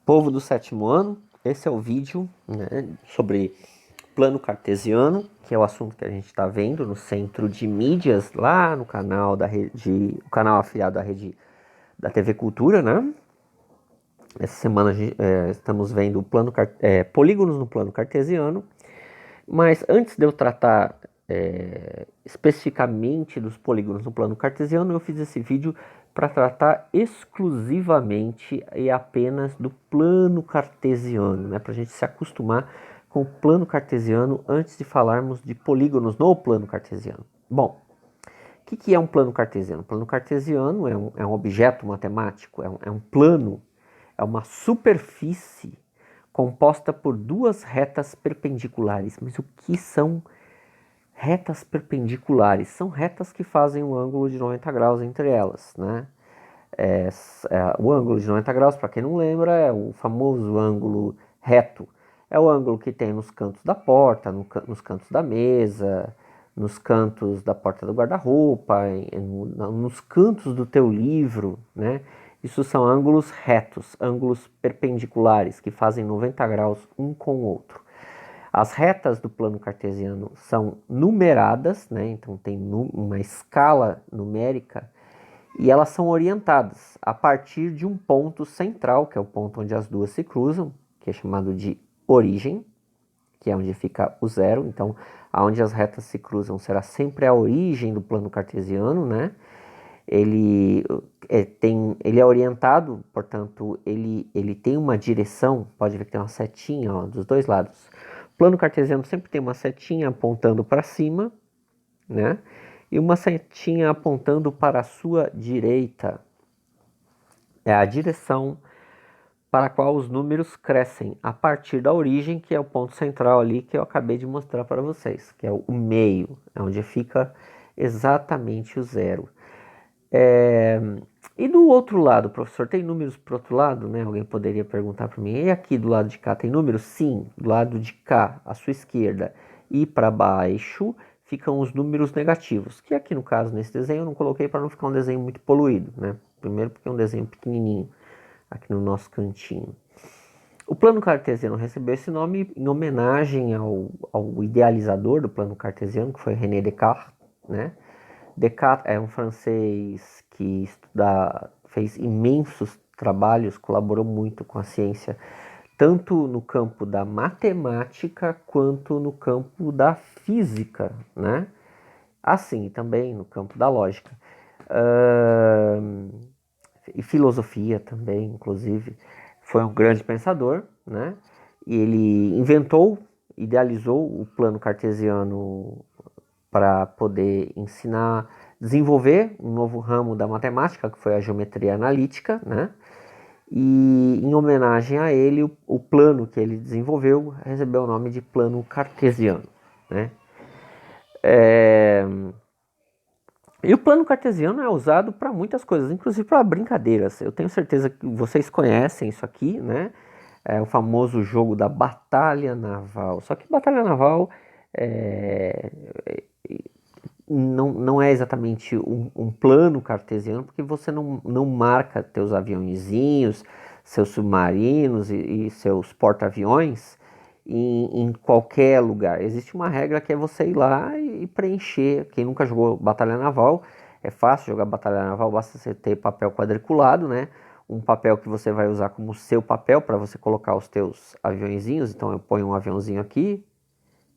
Povo do sétimo ano, esse é o vídeo, né, sobre plano cartesiano, que é o assunto que a gente está vendo no centro de mídias, lá no canal da rede, o canal afiliado da rede da TV Cultura, né? Essa semana estamos vendo o polígonos no plano cartesiano, mas antes de eu tratar especificamente dos polígonos no plano cartesiano, eu fiz esse vídeo para tratar exclusivamente e apenas do plano cartesiano, né? Para a gente se acostumar com o plano cartesiano antes de falarmos de polígonos no plano cartesiano. Bom, o que é um plano cartesiano? O plano cartesiano é um objeto matemático, é um plano, é uma superfície composta por duas retas perpendiculares. Mas o que são retas perpendiculares? São retas que fazem um ângulo de 90 graus entre elas, né? O ângulo de 90 graus, para quem não lembra, é o famoso ângulo reto. É o ângulo que tem nos cantos da porta, nos cantos da mesa, nos cantos da porta do guarda-roupa, nos cantos do teu livro, né? Isso são ângulos retos, ângulos perpendiculares, que fazem 90 graus um com o outro. As retas do plano cartesiano são numeradas, né? Então tem uma escala numérica e elas são orientadas a partir de um ponto central, que é o ponto onde as duas se cruzam, que é chamado de origem, que é onde fica o zero. Então, aonde as retas se cruzam será sempre a origem do plano cartesiano, né? Ele é orientado, portanto, ele tem uma direção, pode ver que tem uma setinha, ó, dos dois lados. O plano cartesiano sempre tem uma setinha apontando para cima, né? E uma setinha apontando para a sua direita. É a direção para a qual os números crescem a partir da origem, que é o ponto central ali que eu acabei de mostrar para vocês, que é o meio, é onde fica exatamente o zero. E do outro lado, professor, tem números para o outro lado, né? Alguém poderia perguntar para mim, e aqui do lado de cá tem números? Sim, do lado de cá, à sua esquerda e para baixo, ficam os números negativos, que aqui no caso, nesse desenho, eu não coloquei para não ficar um desenho muito poluído, né? Primeiro porque é um desenho pequenininho, aqui no nosso cantinho. O plano cartesiano recebeu esse nome em homenagem ao idealizador do plano cartesiano, que foi René Descartes, né? Descartes é um francês que fez imensos trabalhos, colaborou muito com a ciência, tanto no campo da matemática quanto no campo da física, né? Assim, também no campo da lógica. E filosofia também, inclusive. Foi um grande pensador, né? E ele idealizou o plano cartesiano para poder ensinar, desenvolver um novo ramo da matemática, que foi a geometria analítica, né? E em homenagem a ele, o plano que ele desenvolveu recebeu o nome de plano cartesiano, né? E o plano cartesiano é usado para muitas coisas, inclusive para brincadeiras. Eu tenho certeza que vocês conhecem isso aqui, né? É o famoso jogo da batalha naval. Só que batalha naval é, não é exatamente um plano cartesiano, porque você não marca teus aviãozinhos, seus submarinos e seus porta-aviões em qualquer lugar. Existe uma regra que é você ir lá e preencher. Quem nunca jogou batalha naval, é fácil jogar batalha naval, basta você ter papel quadriculado, né? Um papel que você vai usar como seu papel para você colocar os teus aviãozinhos. Então eu ponho um aviãozinho aqui,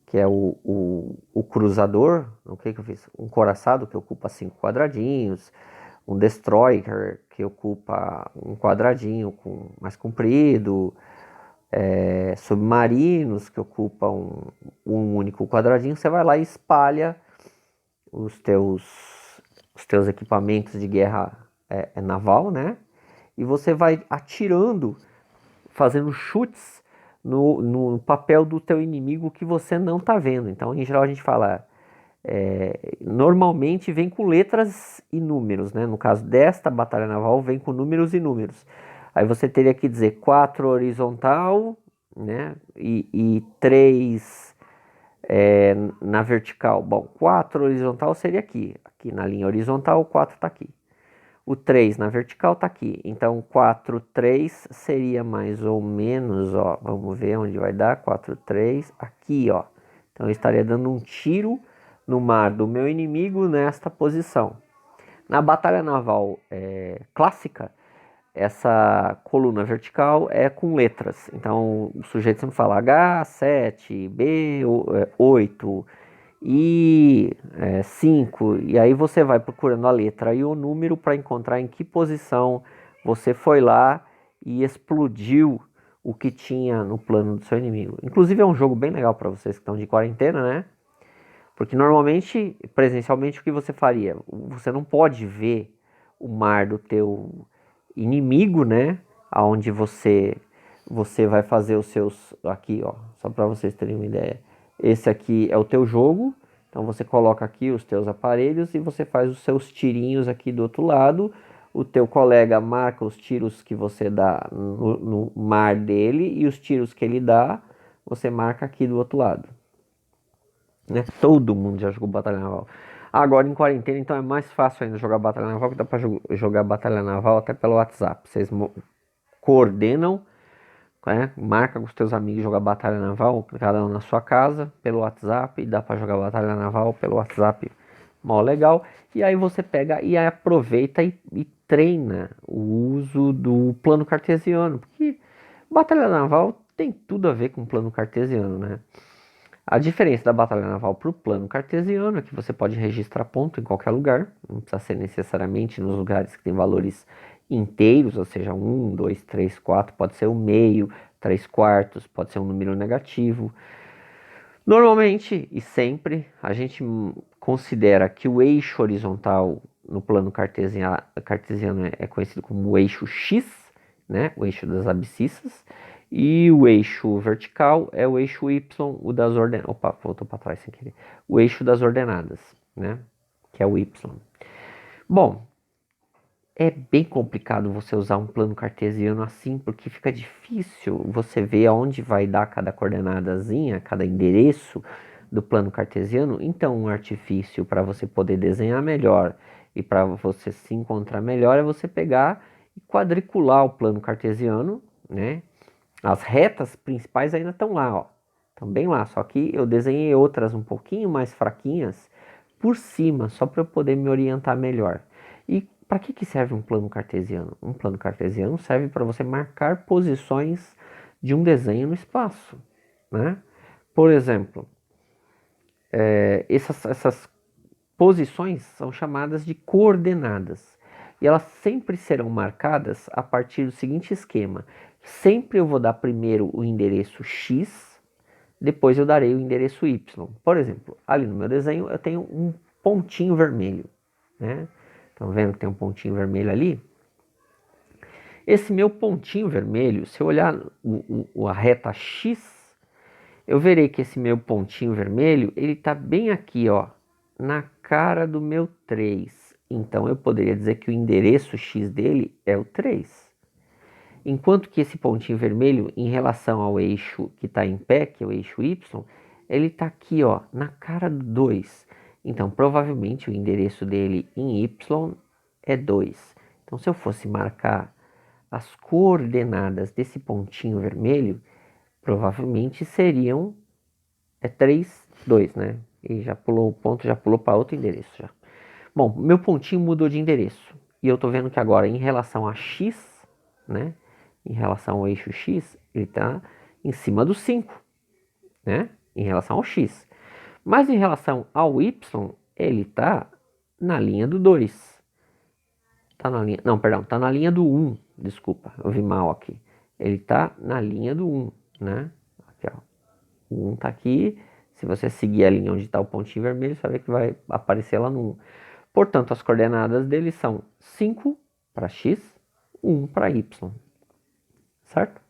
que é o cruzador, o que eu fiz? Um coraçado que ocupa 5 quadradinhos, um destroyer que ocupa um quadradinho mais comprido, submarinos que ocupam um único quadradinho. Você vai lá e espalha os teus equipamentos de guerra naval, né? E você vai atirando, fazendo chutes no papel do teu inimigo que você não está vendo. Então, em geral, a gente fala, normalmente vem com letras e números, né? No caso desta batalha naval, vem com números e números. Aí você teria que dizer 4 horizontal, né? E 3 na vertical. Bom, 4 horizontal seria aqui. Aqui na linha horizontal, o 4 está aqui. O 3 na vertical está aqui. Então, 4, 3 seria mais ou menos, ó, vamos ver onde vai dar, 4, 3, aqui, ó. Então, eu estaria dando um tiro no mar do meu inimigo nesta posição. Na batalha naval clássica, essa coluna vertical é com letras. Então, o sujeito sempre fala H7, B8, I5, e aí você vai procurando a letra e o número para encontrar em que posição você foi lá e explodiu o que tinha no plano do seu inimigo. Inclusive é um jogo bem legal para vocês que estão de quarentena, né? Porque normalmente, presencialmente, o que você faria? Você não pode ver o mar do teu inimigo, né? Aonde você vai fazer os seus aqui, ó, só para vocês terem uma ideia. Esse aqui é o teu jogo, então você coloca aqui os teus aparelhos e você faz os seus tirinhos aqui do outro lado. O teu colega marca os tiros que você dá no mar dele e os tiros que ele dá, você marca aqui do outro lado. Né? Todo mundo já jogou Batalha Naval. Agora em quarentena, então é mais fácil ainda jogar Batalha Naval, que dá pra jogar Batalha Naval até pelo WhatsApp. Vocês coordenam, né? Marca com os teus amigos jogar Batalha Naval, cada um na sua casa, pelo WhatsApp, e dá pra jogar Batalha Naval pelo WhatsApp, mó legal. E aí você pega e aproveita e treina o uso do plano cartesiano, porque Batalha Naval tem tudo a ver com plano cartesiano, né? A diferença da batalha naval para o plano cartesiano é que você pode registrar ponto em qualquer lugar, não precisa ser necessariamente nos lugares que tem valores inteiros, ou seja, 1, 2, 3, 4, pode ser o meio, 3 quartos, pode ser um número negativo. Normalmente e sempre a gente considera que o eixo horizontal no plano cartesiano é conhecido como o eixo X, né, o eixo das abscissas, e o eixo vertical é o eixo Y, o das ordenadas. Opa, voltou para trás sem querer. O eixo das ordenadas, né, que é o Y. Bom, é bem complicado você usar um plano cartesiano assim, porque fica difícil você ver aonde vai dar cada coordenadazinha, cada endereço do plano cartesiano. Então, um artifício para você poder desenhar melhor e para você se encontrar melhor é você pegar e quadricular o plano cartesiano, né? As retas principais ainda estão lá, ó. Estão bem lá, só que eu desenhei outras um pouquinho mais fraquinhas por cima, só para eu poder me orientar melhor. E para que serve um plano cartesiano? Um plano cartesiano serve para você marcar posições de um desenho no espaço, né? Por exemplo, essas posições são chamadas de coordenadas. E elas sempre serão marcadas a partir do seguinte esquema. Sempre eu vou dar primeiro o endereço X, depois eu darei o endereço Y. Por exemplo, ali no meu desenho eu tenho um pontinho vermelho, né? Estão vendo que tem um pontinho vermelho ali? Esse meu pontinho vermelho, se eu olhar a reta X, eu verei que esse meu pontinho vermelho, ele está bem aqui, ó, na cara do meu 3. Então eu poderia dizer que o endereço X dele é o 3. Enquanto que esse pontinho vermelho, em relação ao eixo que está em pé, que é o eixo Y, ele está aqui, ó, na cara do 2. Então provavelmente o endereço dele em Y é 2. Então se eu fosse marcar as coordenadas desse pontinho vermelho, provavelmente seriam 3, 2, né? E já pulou o ponto, já pulou para outro endereço já. Bom, meu pontinho mudou de endereço. E eu tô vendo que agora em relação a X, né? Em relação ao eixo X, ele está em cima do 5, né? Em relação ao X. Mas em relação ao Y, ele está na linha do 2. Tá na linha, não, perdão, tá na linha do 1. Desculpa, eu vi mal aqui. Ele tá na linha do 1, né? Aqui, ó. O 1 tá aqui. Se você seguir a linha onde está o pontinho vermelho, você vai ver que vai aparecer lá no 1. Portanto, as coordenadas dele são 5 para x, 1 para y. Certo?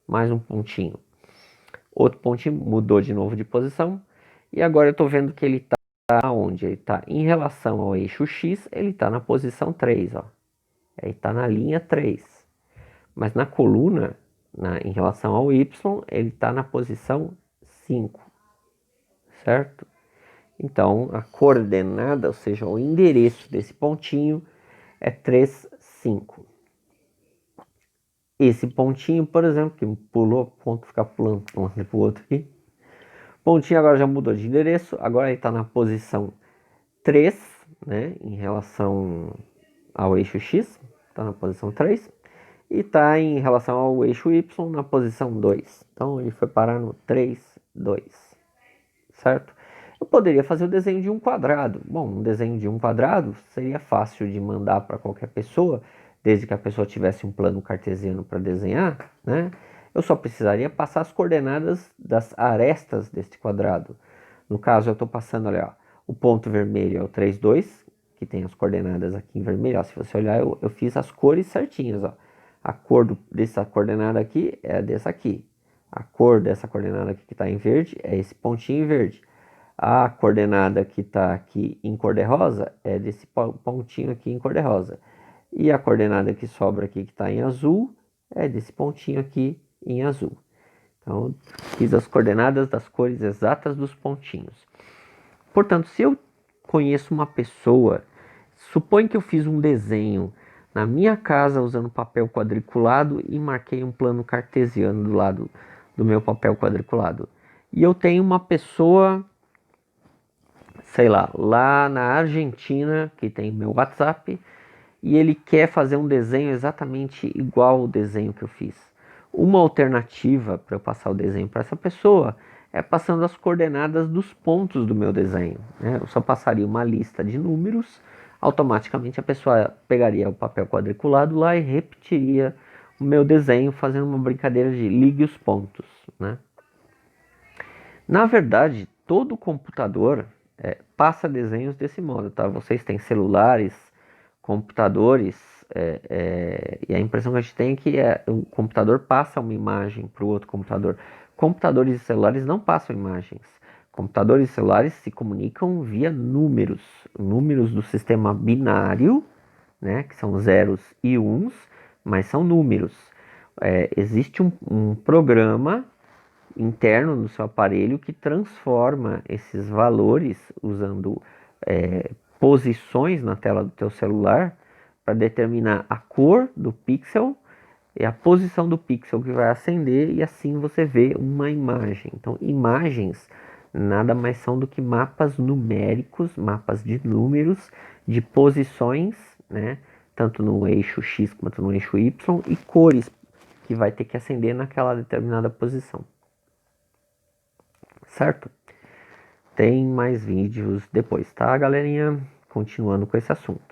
Mais um pontinho. Outro pontinho mudou de novo de posição. E agora eu estou vendo que ele está onde? Ele está em relação ao eixo x, ele está na posição 3, ó. Ele está na linha 3. Mas na coluna, em relação ao y, ele está na posição 5. Certo? Então, a coordenada, ou seja, o endereço desse pontinho é 3, 5. Esse pontinho, por exemplo, que pulou, ponto ficar pulando para um lado e para o outro aqui. Pontinho agora já mudou de endereço, agora ele está na posição 3, né, em relação ao eixo X, está na posição 3, e está em relação ao eixo Y na posição 2. Então ele foi parar no 3, 2, certo? Eu poderia fazer o desenho de um quadrado. Bom, um desenho de um quadrado seria fácil de mandar para qualquer pessoa, desde que a pessoa tivesse um plano cartesiano para desenhar, né? Eu só precisaria passar as coordenadas das arestas deste quadrado. No caso, eu estou passando, olha, ó, o ponto vermelho é o 3, 2, que tem as coordenadas aqui em vermelho. Ó, se você olhar, eu fiz as cores certinhas. Ó. A cor dessa coordenada aqui é dessa aqui. A cor dessa coordenada aqui que está em verde é esse pontinho em verde. A coordenada que está aqui em cor de rosa é desse pontinho aqui em cor de rosa. E a coordenada que sobra aqui que está em azul é desse pontinho aqui em azul. Então, fiz as coordenadas das cores exatas dos pontinhos. Portanto, se eu conheço uma pessoa, suponho que eu fiz um desenho na minha casa usando papel quadriculado e marquei um plano cartesiano do lado do meu papel quadriculado. E eu tenho uma pessoa, sei lá na Argentina, que tem meu WhatsApp, e ele quer fazer um desenho exatamente igual ao desenho que eu fiz. Uma alternativa para eu passar o desenho para essa pessoa é passando as coordenadas dos pontos do meu desenho, né? Eu só passaria uma lista de números, automaticamente a pessoa pegaria o papel quadriculado lá e repetiria o meu desenho, fazendo uma brincadeira de ligue os pontos, né? Na verdade, todo computador passa desenhos desse modo, tá? Vocês têm celulares, computadores, e a impressão que a gente tem é que o computador passa uma imagem para o outro computador. Computadores e celulares não passam imagens. Computadores e celulares se comunicam via números, números do sistema binário, né, que são zeros e uns, mas são números. Existe um programa interno no seu aparelho que transforma esses valores usando posições na tela do teu celular para determinar a cor do pixel e a posição do pixel que vai acender, e assim você vê uma imagem. Então, imagens nada mais são do que mapas numéricos, mapas de números, de posições, né, tanto no eixo X quanto no eixo Y, e cores que vai ter que acender naquela determinada posição. Certo? Tem mais vídeos depois, tá, galerinha? Continuando com esse assunto.